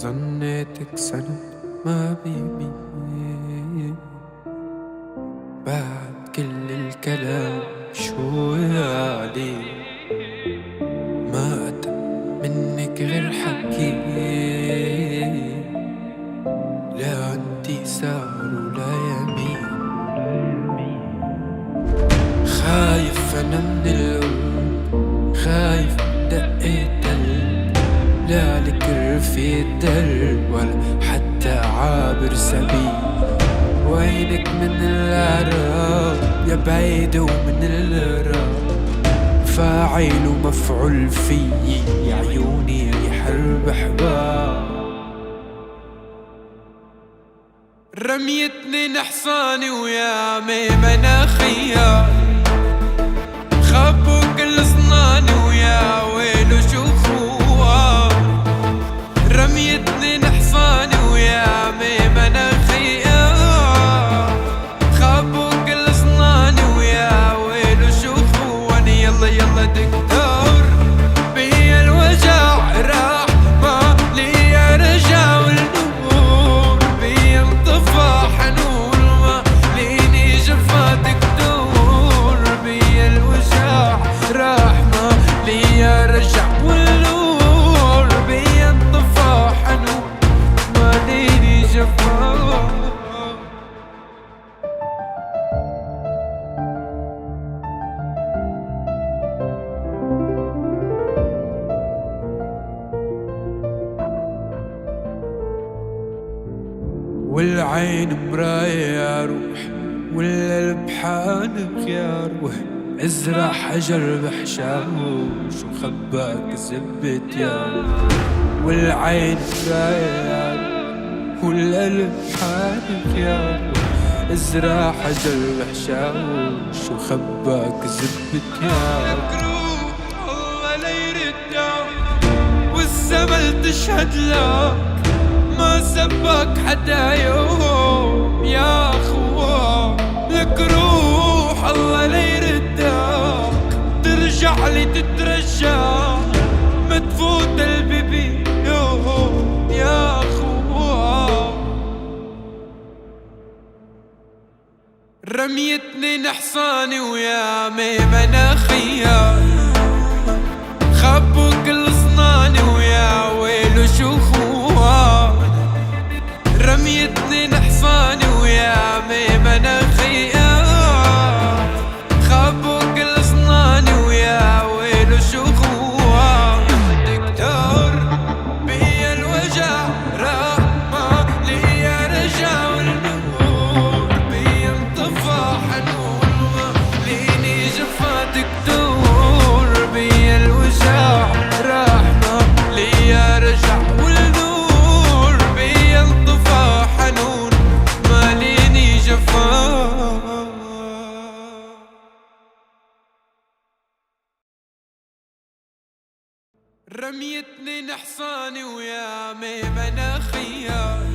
ظنيتك سنة ما بيبي بعد كل الكلام شو عليه ما أتى منك غير حكي لا انتي سار ولا يمين خايف أنا من القلب خايف دقيت قلب لا لك رفيق درب ولا حتى عابر سبيل وينك من العراق يا بعيد ومن الغراب فاعل ومفعول فيي يا عيوني يحرب حباب رميتني نحصاني ويا ميمنة خيار خبوا كل صناني ويا ويلو شو خوار رميتني نحصاني ويا ميمنة خيار خبوا كل صناني ويا ويلو شو خواني يلا يلا دكتور بيا الوجع راح ما لي رجع والنور بيا انطفى حنون ما ليني جفا دكتور بيا الوجع راح ما لي رجع والنور بيا انطفى حنون ما ليني جفا والعين مراية يا روح والقلب حانق يا روح ازرع حجر بحشاوش وخباك زبت يا روح والعين مراية يا روح والقلب حانق يا روح ازرع حجر بحشاوش وخباك زبت يا روح الله لا يردك والزمن تشهد لك ما سبك حدا يوم يا اخوة لك روح الله لا يردك ترجع لي تترجى ما تفوت البيبي يوم يا اخوة رميتني نحصاني ويا ميمنة خيار خبوا كل صناني ويا ويلو شو خوان رميتني نحصاني ويا ميمنة خيار خبوا كل صناني ويا ويلو شو خوان دكتور بيا الوجع راح ما لي رجع والنور بيا انطفى حنون ما ليني جفا دكتور بيا الوجع راح ما لي رجع والنور بيا انطفى حنون ما ليني جفا رميتني نحصاني ويا ميمنة خيار